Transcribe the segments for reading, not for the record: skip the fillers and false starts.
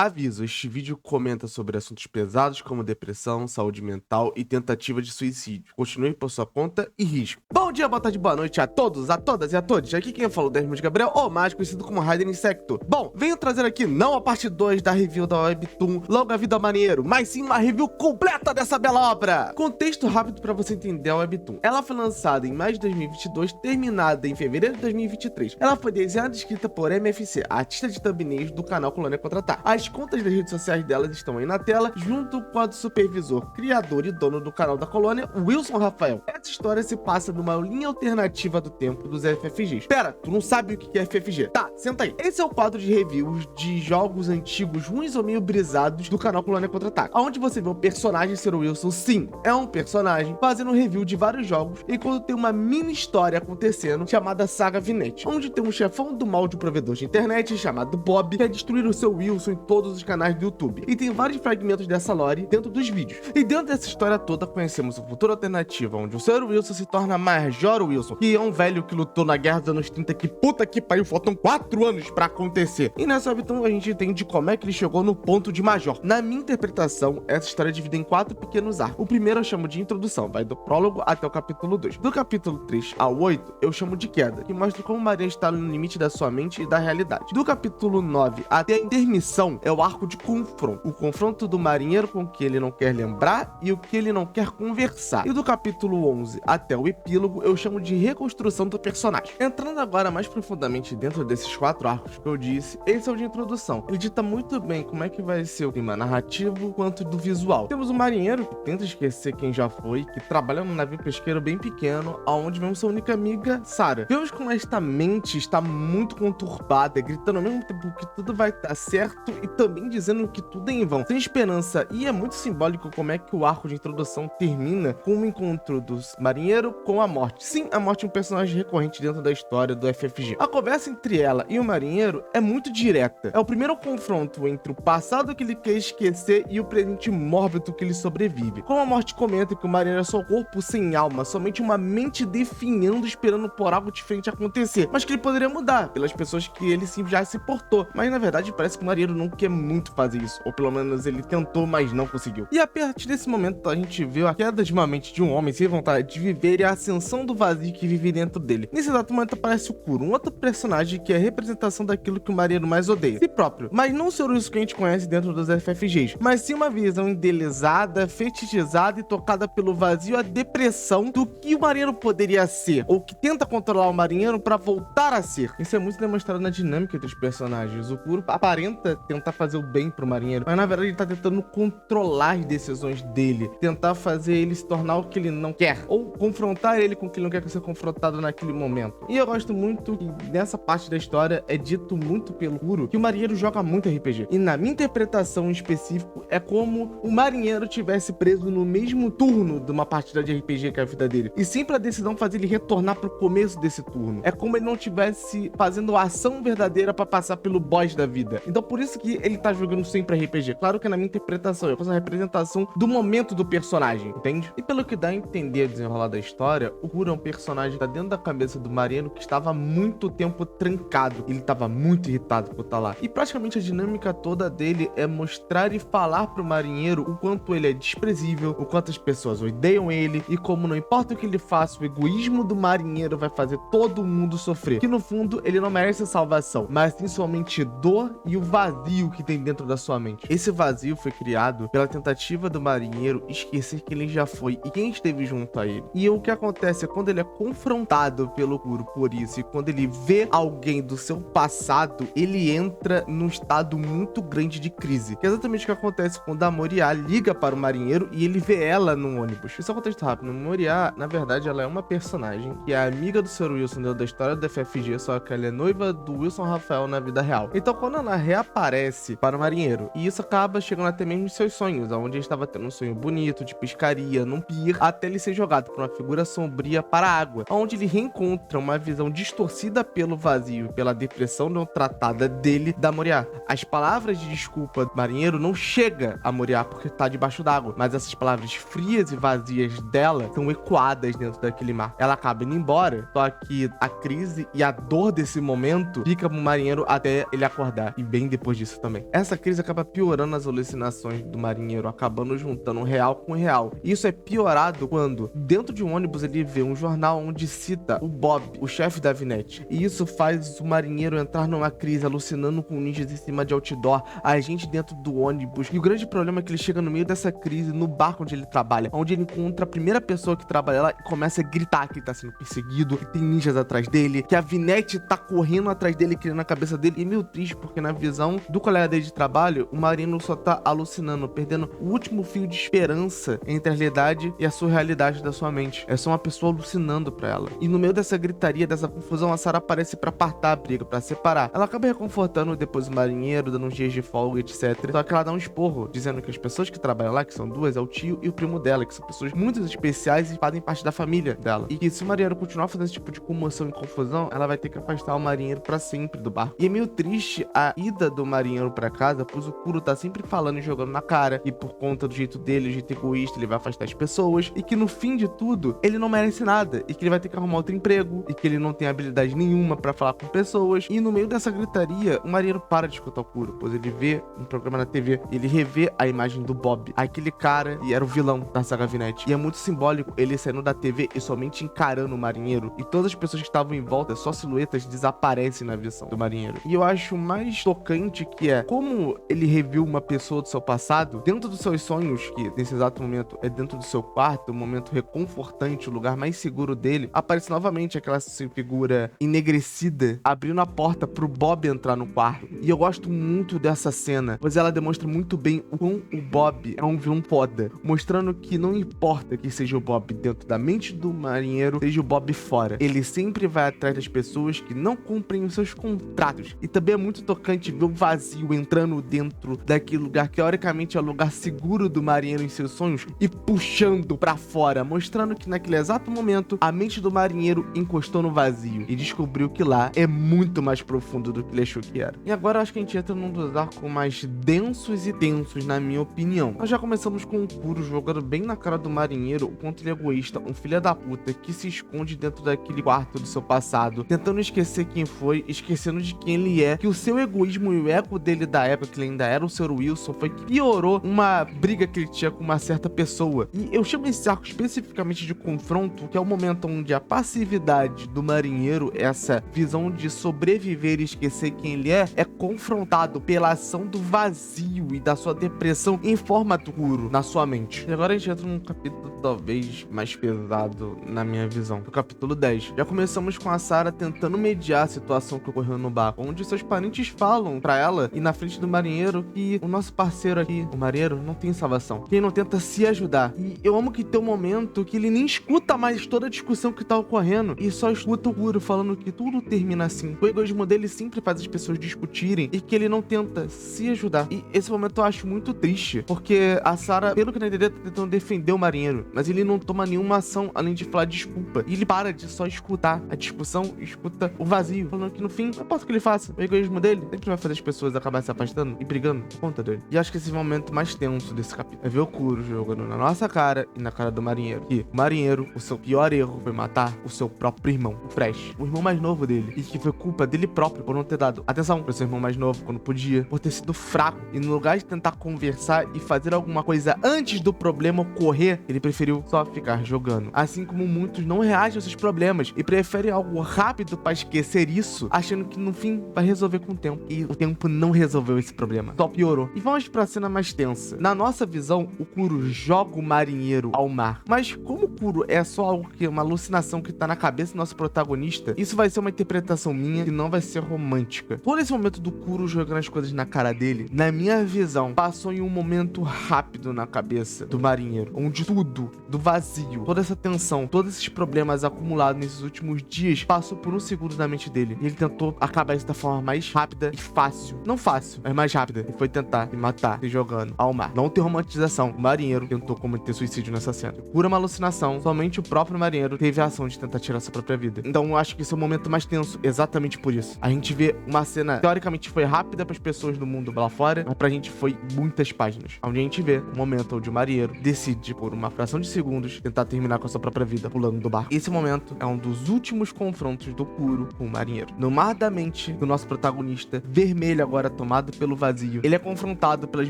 Aviso, este vídeo comenta sobre assuntos pesados como depressão, saúde mental e tentativa de suicídio. Continue por sua conta e risco. Bom dia, boa tarde, boa noite a todos, a todas e a todos. Aqui quem falou é Desmond Gabriel, ou mais conhecido como Raiden Insecto. Bom, venho trazer aqui não a parte 2 da review da Webtoon Longa Vida ao Marinheiro, mas sim uma review completa dessa bela obra. Contexto rápido para você entender a Webtoon. Ela foi lançada em maio de 2022, terminada em fevereiro de 2023. Ela foi desenhada e escrita por MFC, artista de thumbnails do canal Colônia Contra-Ataque. As contas das redes sociais delas estão aí na tela, junto com a do supervisor, criador e dono do canal da Colônia, Wilson Rafael. Essa história se passa numa linha alternativa do tempo dos FFGs. Pera, tu não sabe o que é FFG? Tá, senta aí. Esse é o quadro de reviews de jogos antigos ruins ou meio brisados do canal Colônia Contra-Ataque, onde você vê o personagem ser o Wilson. Sim, é um personagem fazendo review de vários jogos, enquanto tem uma mini história acontecendo chamada Saga Vinete, onde tem um chefão do mal de um provedor de internet chamado Bob, que quer destruir o seu Wilson em todos os canais do YouTube. E tem vários fragmentos dessa lore dentro dos vídeos. E dentro dessa história toda conhecemos o futuro alternativo, onde o Sr. Wilson se torna Major Wilson, que é um velho que lutou na guerra dos anos 30, que puta que pariu, faltam 4 anos pra acontecer. E nessa Webtoon a gente entende como é que ele chegou no ponto de Major. Na minha interpretação, essa história é dividida em 4 pequenos arcos. O primeiro eu chamo de introdução, vai do prólogo até o capítulo 2. Do capítulo 3 ao 8, eu chamo de queda, que mostra como Maria está no limite da sua mente e da realidade. Do capítulo 9 até a intermissão é o arco de confronto. O confronto do marinheiro com o que ele não quer lembrar e o que ele não quer conversar. E do capítulo 11 até o epílogo eu chamo de reconstrução do personagem. Entrando agora mais profundamente dentro desses 4 arcos que eu disse, esse é o de introdução. Ele dita muito bem como é que vai ser o clima narrativo quanto do visual. Temos o marinheiro que tenta esquecer quem já foi, que trabalha num navio pesqueiro bem pequeno, aonde vemos sua única amiga, Sarah. Vemos como esta mente está muito conturbada, gritando ao mesmo tempo que tudo vai estar certo e também dizendo que tudo é em vão, sem esperança. E é muito simbólico como é que o arco de introdução termina com o encontro do marinheiro com a morte. Sim, a morte é um personagem recorrente dentro da história do FFG. A conversa entre ela e o marinheiro é muito direta. É o primeiro confronto entre o passado que ele quer esquecer e o presente mórbido que ele sobrevive. Como a morte comenta que o marinheiro é só um corpo sem alma, somente uma mente definhando, esperando por algo diferente acontecer, mas que ele poderia mudar pelas pessoas que ele sim já se portou. Mas na verdade parece que o marinheiro não quer muito fazer isso, ou pelo menos ele tentou, mas não conseguiu. E a partir desse momento a gente vê a queda de uma mente de um homem sem vontade de viver e a ascensão do vazio que vive dentro dele. Nesse exato momento aparece o Kuro, um outro personagem que é a representação daquilo que o marinheiro mais odeia, si próprio, mas não o Sr. Wilson que a gente conhece dentro dos FFGs, mas sim uma visão endelezada, fetichizada e tocada pelo vazio, a depressão do que o marinheiro poderia ser, ou que tenta controlar o marinheiro para voltar a ser. Isso é muito demonstrado na dinâmica entre os personagens. O Kuro aparenta tentar fazer o bem pro marinheiro, mas na verdade ele tá tentando controlar as decisões dele, tentar fazer ele se tornar o que ele não quer, ou confrontar ele com o que ele não quer ser confrontado naquele momento. E eu gosto muito que nessa parte da história é dito muito pelo Kuro que o marinheiro joga muito RPG. E na minha interpretação em específico, é como o marinheiro tivesse preso no mesmo turno de uma partida de RPG que é a vida dele, e sempre a decisão fazer ele retornar pro começo desse turno. É como ele não tivesse fazendo a ação verdadeira para passar pelo boss da vida. Então por isso que ele tá jogando sempre RPG. Claro que é na minha interpretação, eu faço uma representação do momento do personagem, entende? E pelo que dá a entender o desenrolar da história, o Kuro é um personagem que tá dentro da cabeça do marinheiro que estava há muito tempo trancado. Ele estava muito irritado por estar lá. E praticamente a dinâmica toda dele é mostrar e falar pro marinheiro o quanto ele é desprezível, o quanto as pessoas odeiam ele e como não importa o que ele faça, o egoísmo do marinheiro vai fazer todo mundo sofrer. Que no fundo ele não merece salvação, mas sim somente dor e o vazio que tem dentro da sua mente. Esse vazio foi criado pela tentativa do marinheiro esquecer que ele já foi e quem esteve junto a ele. E o que acontece é quando ele é confrontado pelo Kuro por isso, e quando ele vê alguém do seu passado, ele entra num estado muito grande de crise. Que é exatamente o que acontece quando a Moriá liga para o marinheiro e ele vê ela num ônibus. Isso é um contexto rápido. Moriá, na verdade, ela é uma personagem que é amiga do Sr. Wilson dentro da história do FFG, só que ela é noiva do Wilson Rafael na vida real. Então quando ela reaparece para o marinheiro, e isso acaba chegando até mesmo em seus sonhos, onde ele estava tendo um sonho bonito de pescaria num pier, até ele ser jogado por uma figura sombria para a água, onde ele reencontra uma visão distorcida pelo vazio, pela depressão não tratada dele, da Moriá. As palavras de desculpa do marinheiro não chega a Moriá porque está debaixo d'água, mas essas palavras frias e vazias dela são ecoadas dentro daquele mar. Ela acaba indo embora, só que a crise e a dor desse momento fica pro marinheiro até ele acordar, e bem depois disso também. também. Essa crise acaba piorando as alucinações do marinheiro, acabando juntando o real com o real. E isso é piorado quando, dentro de um ônibus, ele vê um jornal onde cita o Bob, o chefe da Vinete. E isso faz o marinheiro entrar numa crise, alucinando com ninjas em cima de outdoor, a gente dentro do ônibus. E o grande problema é que ele chega no meio dessa crise, no barco onde ele trabalha, onde ele encontra a primeira pessoa que trabalha lá e começa a gritar que ele tá sendo perseguido, que tem ninjas atrás dele, que a Vinete tá correndo atrás dele, querendo a cabeça dele. E é meio triste, porque na visão do colega dele de trabalho, o marinheiro só tá alucinando, perdendo o último fio de esperança entre a realidade e a surrealidade da sua mente. É só uma pessoa alucinando pra ela. E no meio dessa gritaria, dessa confusão, a Sarah aparece pra apartar a briga, pra separar. Ela acaba reconfortando depois o marinheiro, dando uns dias de folga, etc. Só que ela dá um esporro, dizendo que as pessoas que trabalham lá, que são duas, é o tio e o primo dela, que são pessoas muito especiais e fazem parte da família dela. E que se o marinheiro continuar fazendo esse tipo de comoção e confusão, ela vai ter que afastar o marinheiro pra sempre do barco. E é meio triste a ida do marinheiro pra casa, pois o Kuro tá sempre falando e jogando na cara, e por conta do jeito dele, o jeito egoísta, ele vai afastar as pessoas, e que no fim de tudo, ele não merece nada, e que ele vai ter que arrumar outro emprego, e que ele não tem habilidade nenhuma pra falar com pessoas. E no meio dessa gritaria, o marinheiro para de escutar o Kuro, pois ele vê um programa na TV, e ele revê a imagem do Bob, aquele cara e era o vilão da saga Vinete. E é muito simbólico ele saindo da TV e somente encarando o marinheiro, e todas as pessoas que estavam em volta, só silhuetas, desaparecem na visão do marinheiro. E eu acho mais tocante que é como ele reviu uma pessoa do seu passado dentro dos seus sonhos, que nesse exato momento é dentro do seu quarto, um momento reconfortante, o lugar mais seguro dele. Aparece novamente aquela figura enegrecida abrindo a porta pro Bob entrar no quarto. E eu gosto muito dessa cena, pois ela demonstra muito bem o quão o Bob é um vilão foda, mostrando que não importa que seja o Bob dentro da mente do marinheiro, seja o Bob fora, ele sempre vai atrás das pessoas que não cumprem os seus contratos. E também é muito tocante ver o vazio entrando dentro daquele lugar que teoricamente é o lugar seguro do marinheiro em seus sonhos e puxando pra fora, mostrando que naquele exato momento a mente do marinheiro encostou no vazio e descobriu que lá é muito mais profundo do que ele achou que era. E agora acho que a gente entra num dos arcos mais densos e tensos, na minha opinião. Nós já começamos com o Kuro jogando bem na cara do marinheiro o quanto ele é egoísta, um filho da puta que se esconde dentro daquele quarto do seu passado, tentando esquecer quem foi, esquecendo de quem ele é, que o seu egoísmo e o ego dele da época, que ele ainda era o Sr. Wilson, foi que piorou uma briga que ele tinha com uma certa pessoa. E eu chamo esse arco especificamente de confronto, que é o momento onde a passividade do marinheiro, essa visão de sobreviver e esquecer quem ele é confrontado pela ação do vazio e da sua depressão em forma do Kuro na sua mente. E agora a gente entra num capítulo talvez mais pesado na minha visão, o capítulo 10. Já começamos com a Sarah tentando mediar a situação que ocorreu no barco, onde seus parentes falam pra ela e na frente do marinheiro que o nosso parceiro aqui, o marinheiro, não tem salvação. Quem não tenta se ajudar. E eu amo que tem um momento que ele nem escuta mais toda a discussão que tá ocorrendo e só escuta o Kuro falando que tudo termina assim. O egoísmo dele sempre faz as pessoas discutirem e que ele não tenta se ajudar. E esse momento eu acho muito triste, porque a Sarah, pelo que eu entendi, tá tentando defender o marinheiro, mas ele não toma nenhuma ação além de falar desculpa. E ele para de só escutar a discussão, escuta o vazio, falando que no fim, não importa o que ele faça, o egoísmo dele sempre vai fazer as pessoas acabarem se afastando e brigando por conta dele. E acho que esse é o momento mais tenso desse capítulo. É ver o Kuro jogando na nossa cara e na cara do marinheiro. E o marinheiro, o seu pior erro foi matar o seu próprio irmão, o Fresh, o irmão mais novo dele. E que foi culpa dele próprio por não ter dado atenção pro seu irmão mais novo quando podia, por ter sido fraco. E no lugar de tentar conversar e fazer alguma coisa antes do problema ocorrer, ele preferiu só ficar jogando. Assim como muitos não reagem aos seus problemas e preferem algo rápido pra esquecer isso, achando que no fim vai resolver com o tempo. E o tempo não resolveu esse problema, só piorou. E vamos pra cena mais tensa. Na nossa visão, o Kuro joga o marinheiro ao mar. Mas como o Kuro é só algo que é uma alucinação que tá na cabeça do nosso protagonista, isso vai ser uma interpretação minha que não vai ser romântica. Todo esse momento do Kuro jogando as coisas na cara dele, na minha visão, passou em um momento rápido na cabeça do marinheiro, onde tudo, do vazio, toda essa tensão, todos esses problemas acumulados nesses últimos dias, passou por um segundo na mente dele. E ele tentou acabar isso da forma mais rápida e fácil. Não fácil, mas mais rápida. E foi tentar se matar, se jogando ao mar. Não tem romantização. O marinheiro tentou cometer suicídio nessa cena. Pura uma alucinação. Somente o próprio marinheiro teve a ação de tentar tirar sua própria vida. Então eu acho que esse é o momento mais tenso exatamente por isso. A gente vê uma cena, teoricamente foi rápida para as pessoas do mundo lá fora, mas pra gente foi muitas páginas. Onde a gente vê o momento onde o marinheiro decide, por uma fração de segundos, tentar terminar com a sua própria vida pulando do barco. Esse momento é um dos últimos confrontos do Kuro com o marinheiro. No mar da mente do nosso protagonista, vermelho agora tomado pelo vazio, ele é confrontado pelas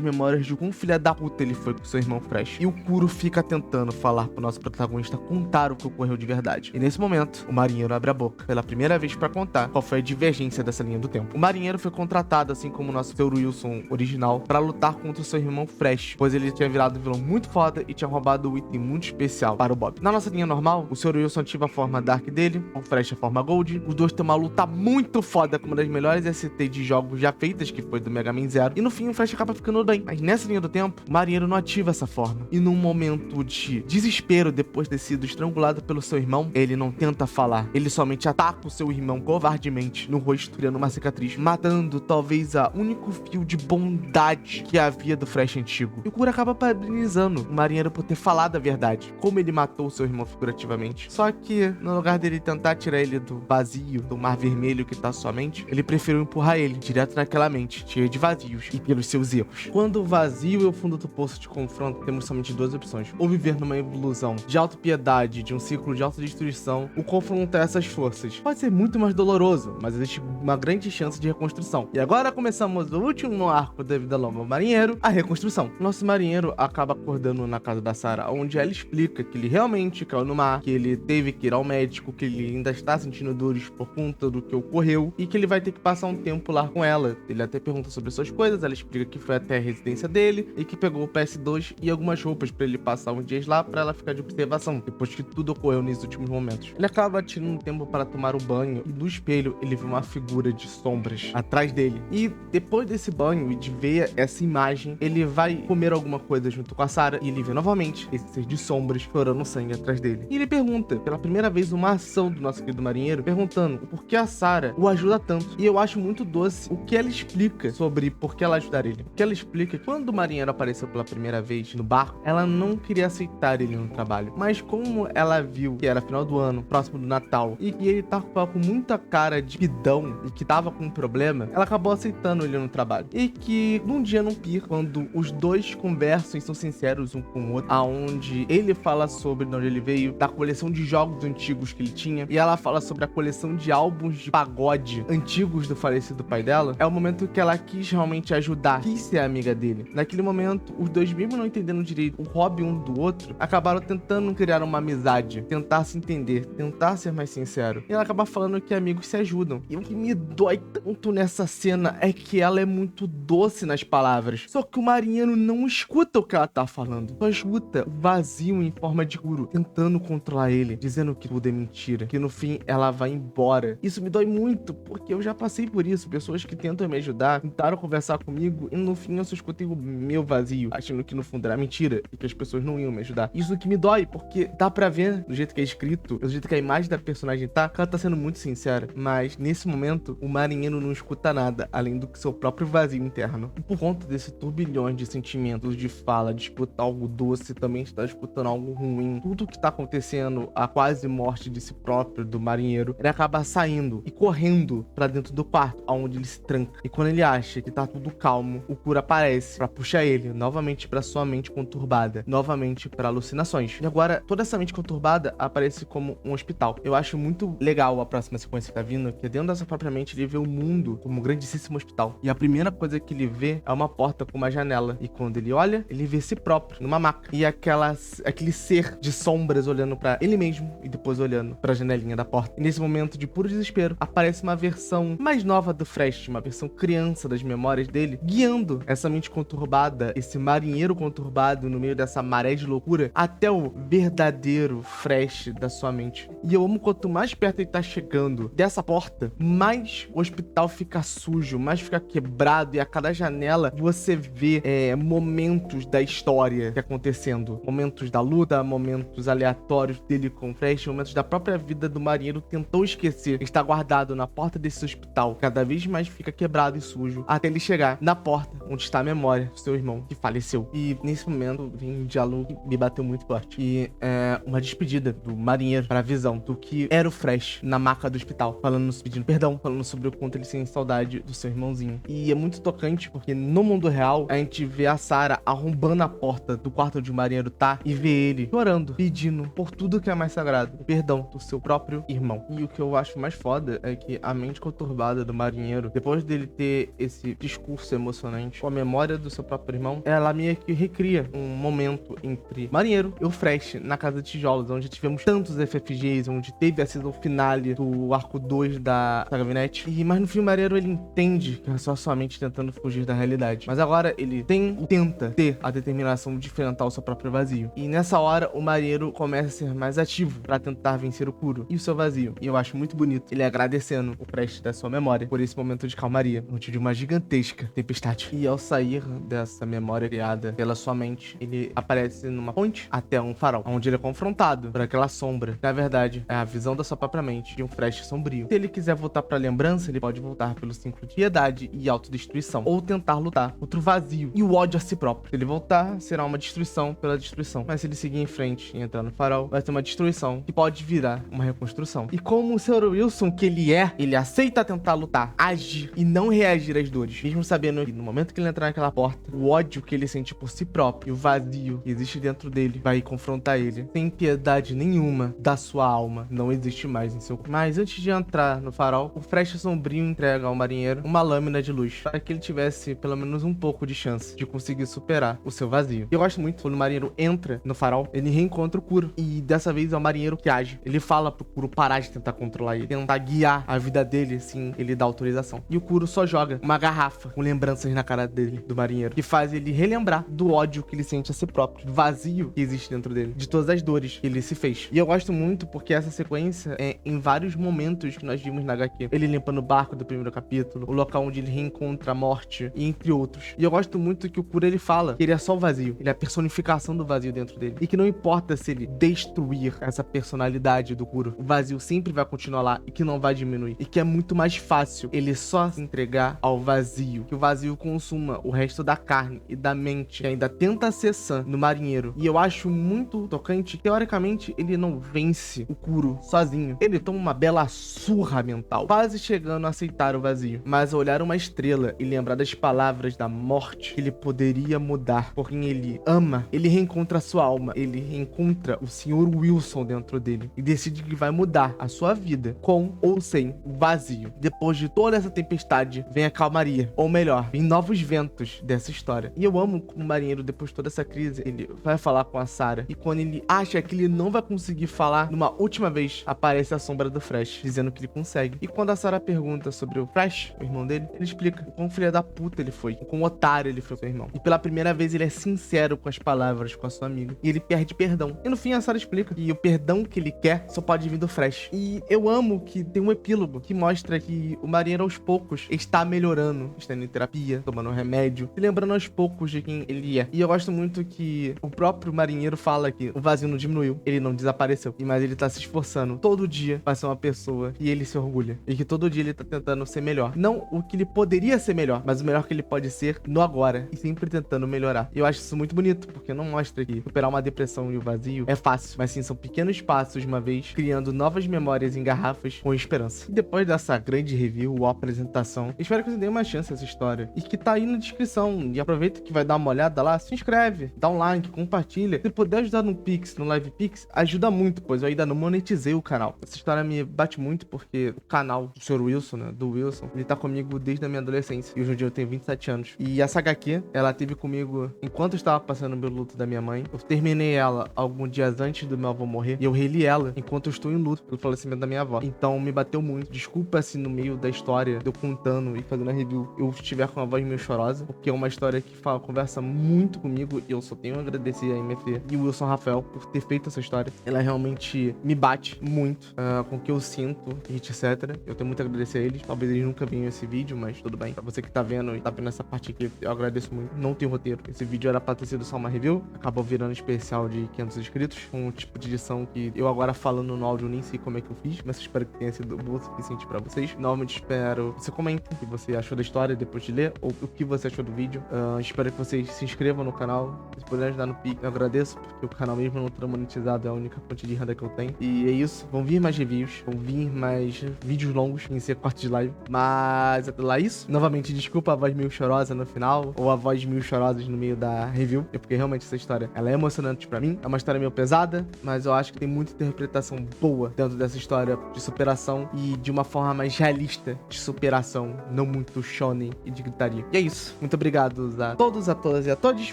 memórias de quão filha da puta ele foi com seu irmão Fresh. E o Kuro fica tentando falar pro nosso protagonista contar o que ocorreu de verdade. E nesse momento, o marinheiro abre a boca pela primeira vez pra contar qual foi a divergência dessa linha do tempo. O marinheiro foi contratado, assim como o nosso Sr. Wilson original, pra lutar contra o seu irmão Fresh, pois ele tinha virado um vilão muito foda e tinha roubado um item muito especial para o Bob. Na nossa linha normal, o Sr. Wilson ativa a forma Dark dele, o Fresh a forma Gold. Os dois têm uma luta muito foda com uma das melhores ST de jogos já feitas, que foi do Mega Man Zero. E no fim, o Fresh acaba ficando bem. Mas nessa linha do tempo, o marinheiro não ativa essa forma. E num momento de desespero, depois de ter sido estrangulado pelo seu irmão, ele não tenta falar. Ele somente ataca o seu irmão covardemente no rosto, criando uma cicatriz, matando talvez a único fio de bondade que havia do Fresh antigo. E o Kuro acaba parabenizando o marinheiro por ter falado a verdade, como ele matou o seu irmão figurativamente. Só que, no lugar dele tentar tirar ele do vazio, do mar vermelho que tá sua mente, ele preferiu empurrar ele direto naquela mente, cheia de vazios e pelos seus erros. Quando o vazio e o fundo do poço te confrontam, temos somente duas opções: ou viver numa ilusão de autopiedade, de um ciclo de autodestruição, ou confrontar essas forças. Pode ser muito mais doloroso, mas existe uma grande chance de reconstrução. E agora começamos o último arco da vida longa do marinheiro, a reconstrução. Nosso marinheiro acaba acordando na casa da Sarah, onde ela explica que ele realmente caiu no mar, que ele teve que ir ao médico, que ele ainda está sentindo dores por conta do que ocorreu e que ele vai ter que passar um tempo lá com ela. Ele até pergunta sobre suas coisas, ela explica que foi até a residência dele e que pegou o PS2 e algumas roupas pra ele passar uns dias lá pra ela ficar de observação, depois que tudo ocorreu nesses últimos momentos. Ele acaba tirando um tempo para tomar um banho e no espelho ele vê uma figura de sombras atrás dele. E depois desse banho e de ver essa imagem, ele vai comer alguma coisa junto com a Sarah e ele vê novamente esse ser de sombras chorando sangue atrás dele. E ele pergunta, pela primeira vez, uma ação do nosso querido marinheiro, perguntando por que a Sarah o ajuda tanto. E eu acho muito doce o que ela explica sobre por que ela ajudar ele. O que ela explica que quando o marinheiro apareceu pela primeira vez no barco, ela não queria aceitar ele no trabalho. Mas como ela viu que era final do ano, próximo do Natal, e que ele tava com muita cara de pidão e que tava com um problema, ela acabou aceitando ele no trabalho. E que num dia num pier, quando os dois conversam e são sinceros um com o outro, aonde ele fala sobre de onde ele veio, da coleção de jogos antigos que ele tinha, e ela fala sobre a coleção de álbuns de pagode antigos do falecido pai dela, é o momento que ela quis realmente ajudar, quis ser amiga dele. Naquele momento, os dois, mesmo não entendendo direito o hobby um do outro, acabaram tentando criar uma amizade, tentar se entender, tentar ser mais sincero. E ela acaba falando que amigos se ajudam. E o que me dói tanto nessa cena é que ela é muito doce nas palavras. Só que o marinheiro não escuta o que ela tá falando. Só escuta o vazio em forma de Kuro, tentando controlar ele, dizendo que tudo é mentira, que no fim ela vai embora. Isso me dói muito, porque eu já passei por isso. Pessoas que tentam me ajudar, tentaram conversar comigo, e no fim eu só escutei o meu vazio, achando que no fundo era mentira e que as pessoas não iam me ajudar. Isso que me dói, porque dá pra ver do jeito que é escrito, do jeito que a imagem da personagem tá, que ela tá sendo muito sincera. Mas nesse momento, o marinheiro não escuta nada, além do que seu próprio vazio interno. E por conta desse turbilhão de sentimentos, de fala, de escutar algo doce, também está escutando algo ruim. Tudo que tá acontecendo, a quase morte de si próprio, do marinheiro, ele acaba saindo e correndo pra dentro do quarto, onde ele se tranca. E quando ele acha que tá tudo calmo, o Kuro aparece pra puxar ele novamente pra sua mente conturbada, novamente pra alucinações. E agora, toda essa mente conturbada aparece como um hospital. Eu acho muito legal a próxima sequência que tá vindo, que dentro dessa própria mente ele vê o mundo como um grandíssimo hospital. E a primeira coisa que ele vê é uma porta com uma janela. E quando ele olha, ele vê si próprio numa maca. E aquele ser de sombras olhando pra ele mesmo e depois olhando pra janelinha da porta. E nesse momento de puro desespero, aparece uma versão mais nova do Fresh, uma versão criança das memórias dele, guiando essa mente conturbada, esse marinheiro conturbado no meio dessa maré de loucura, até o verdadeiro Fresh da sua mente. E eu amo quanto mais perto ele tá chegando dessa porta, mais o hospital fica sujo, mais fica quebrado, e a cada janela você vê momentos da história que acontecendo. Momentos da luta, momentos aleatórios dele com o Fresh, momentos da própria vida do marinheiro tentou esquecer. Está guardado na porta desse hospital, cada vez mais fica quebrado e sujo, até ele chegar na porta onde está a memória do seu irmão que faleceu. E nesse momento vem um diálogo que me bateu muito forte, e é uma despedida do marinheiro para a visão do que era o Fresh na maca do hospital, pedindo perdão, falando sobre o quanto ele sente saudade do seu irmãozinho. E é muito tocante porque no mundo real a gente vê a Sarah arrombando a porta do quarto onde o marinheiro tá e vê ele chorando, pedindo por tudo que é mais sagrado, perdão do seu próprio irmão. E o que eu acho mais foda é que a mente conturbada do marinheiro, depois dele ter ter esse discurso emocionante com a memória do seu próprio irmão, ela meio que recria um momento entre Marinheiro e o Fresh na Casa de Tijolos, onde tivemos tantos FFGs, onde teve a season finale do arco 2 da Saga Vinete. Mas no fim, o Marinheiro, ele entende que é só sua mente tentando fugir da realidade. Mas agora ele tenta ter a determinação de enfrentar o seu próprio vazio. E nessa hora, o Marinheiro começa a ser mais ativo pra tentar vencer o Kuro e o seu vazio. E eu acho muito bonito ele agradecendo o Fresh da sua memória por esse momento de calmaria, onde de uma gigantesca tempestade. E ao sair dessa memória criada pela sua mente, ele aparece numa ponte até um farol, onde ele é confrontado por aquela sombra. Na verdade, é a visão da sua própria mente de um Fresh sombrio. Se ele quiser voltar pra lembrança, ele pode voltar pelo ciclo de piedade e autodestruição, ou tentar lutar contra o vazio e o ódio a si próprio. Se ele voltar, será uma destruição pela destruição. Mas se ele seguir em frente e entrar no farol, vai ser uma destruição que pode virar uma reconstrução. E como o Sr. Wilson que ele aceita tentar lutar, agir e não reagir às dores, mesmo sabendo que no momento que ele entrar naquela porta, o ódio que ele sente por si próprio e o vazio que existe dentro dele vai confrontar ele sem piedade nenhuma da sua alma. Não existe mais em seu corpo. Mas antes de entrar no farol, o Fresh sombrio entrega ao marinheiro uma lâmina de luz para que ele tivesse pelo menos um pouco de chance de conseguir superar o seu vazio. E eu gosto muito quando o marinheiro entra no farol, ele reencontra o Kuro, e dessa vez é o marinheiro que age. Ele fala pro Kuro parar de tentar controlar ele, tentar guiar a vida dele, assim, ele dá autorização. E o Kuro só joga uma garrafa com lembranças na cara dele, do marinheiro, que faz ele relembrar do ódio que ele sente a si próprio, do vazio que existe dentro dele, de todas as dores que ele se fez. E eu gosto muito porque essa sequência é em vários momentos que nós vimos na HQ. Ele limpando o barco do primeiro capítulo, o local onde ele reencontra a morte, e entre outros. E eu gosto muito que o Kuro, ele fala que ele é só o vazio, ele é a personificação do vazio dentro dele, e que não importa se ele destruir essa personalidade do Kuro, o vazio sempre vai continuar lá e que não vai diminuir, e que é muito mais fácil ele só se entregar ao vazio, que o vazio consuma o resto da carne e da mente, que ainda tenta ser sã no marinheiro. E eu acho muito tocante que, teoricamente, ele não vence o Kuro sozinho, ele toma uma bela surra mental, quase chegando a aceitar o vazio, mas ao olhar uma estrela e lembrar das palavras da morte, ele poderia mudar por quem ele ama, ele reencontra a sua alma, ele reencontra o Sr. Wilson dentro dele e decide que vai mudar a sua vida, com ou sem o vazio. Depois de toda essa tempestade, vem a calmaria, ou melhor, vem novos ventos dessa história. E eu amo como o marinheiro, depois de toda essa crise, ele vai falar com a Sarah, e quando ele acha que ele não vai conseguir falar, numa última vez, aparece a sombra do Fresh, dizendo que ele consegue. E quando a Sarah pergunta sobre o Fresh, o irmão dele, ele explica o quão filha da puta ele foi, o quão otário ele foi com o irmão. E pela primeira vez ele é sincero com as palavras com a sua amiga, e ele perde perdão. E no fim a Sarah explica que o perdão que ele quer só pode vir do Fresh. E eu amo que tem um epílogo que mostra que o marinheiro aos poucos está melhorando, está indo em terapia, tomando um remédio, se lembrando aos poucos de quem ele é. E eu gosto muito que o próprio marinheiro fala que o vazio não diminuiu, ele não desapareceu, mas ele tá se esforçando todo dia pra ser uma pessoa e ele se orgulha. E que todo dia ele tá tentando ser melhor. Não o que ele poderia ser melhor, mas o melhor que ele pode ser no agora, e sempre tentando melhorar. E eu acho isso muito bonito, porque não mostra que superar uma depressão e o vazio é fácil, mas sim são pequenos passos de uma vez, criando novas memórias em garrafas com esperança. E depois dessa grande review ou apresentação, espero que você dê uma chance a essa história, e que tá aí na descrição, e aproveita que vai dar uma olhada lá, se inscreve, dá um like, compartilha. Se puder ajudar no Pix, no Live Pix, ajuda muito, pois eu ainda não monetizei o canal. Essa história me bate muito porque o canal do Sr. Wilson, né, do Wilson, ele tá comigo desde a minha adolescência, e hoje em dia eu tenho 27 anos. E essa HQ, ela teve comigo enquanto eu estava passando pelo luto da minha mãe. Eu terminei ela alguns dias antes do meu avô morrer, e eu reli ela enquanto eu estou em luto pelo falecimento da minha avó. Então me bateu muito. Desculpa se no meio da história, de eu contando e fazendo a review, eu estiver com a voz meio chorosa, porque é uma história que conversa muito comigo, e eu só tenho a agradecer a MF e o Wilson Rafael por ter feito essa história. Ela realmente me bate muito com o que eu sinto, e etc. Eu tenho muito a agradecer a eles. Talvez eles nunca venham esse vídeo, mas tudo bem. Pra você que tá vendo e tá vendo essa parte aqui, eu agradeço muito. Não tem roteiro. Esse vídeo era pra ter sido só uma review, acabou virando especial de 500 inscritos, com um tipo de edição que eu agora falando no áudio nem sei como é que eu fiz, mas espero que tenha sido bom o suficiente pra vocês. Novamente espero que você comente o que você achou da história depois de ler, ou o que você achou do vídeo. Espero que vocês se inscrevam no canal, se puderem ajudar no Pix, eu agradeço, porque o canal mesmo não tá monetizado, é a única fonte de renda que eu tenho. E é isso, vão vir mais reviews, vão vir mais vídeos longos, sem ser corte de live, mas até lá é isso. Novamente, desculpa a voz meio chorosa no final, ou a voz meio chorosas no meio da review, porque realmente essa história, ela é emocionante pra mim, é uma história meio pesada, mas eu acho que tem muita interpretação boa dentro dessa história de superação, e de uma forma mais realista de superação no não muito shonen e de gritaria. E é isso. Muito obrigado a todos, a todas e a todos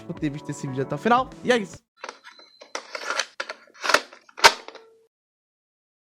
por ter visto esse vídeo até o final. E é isso.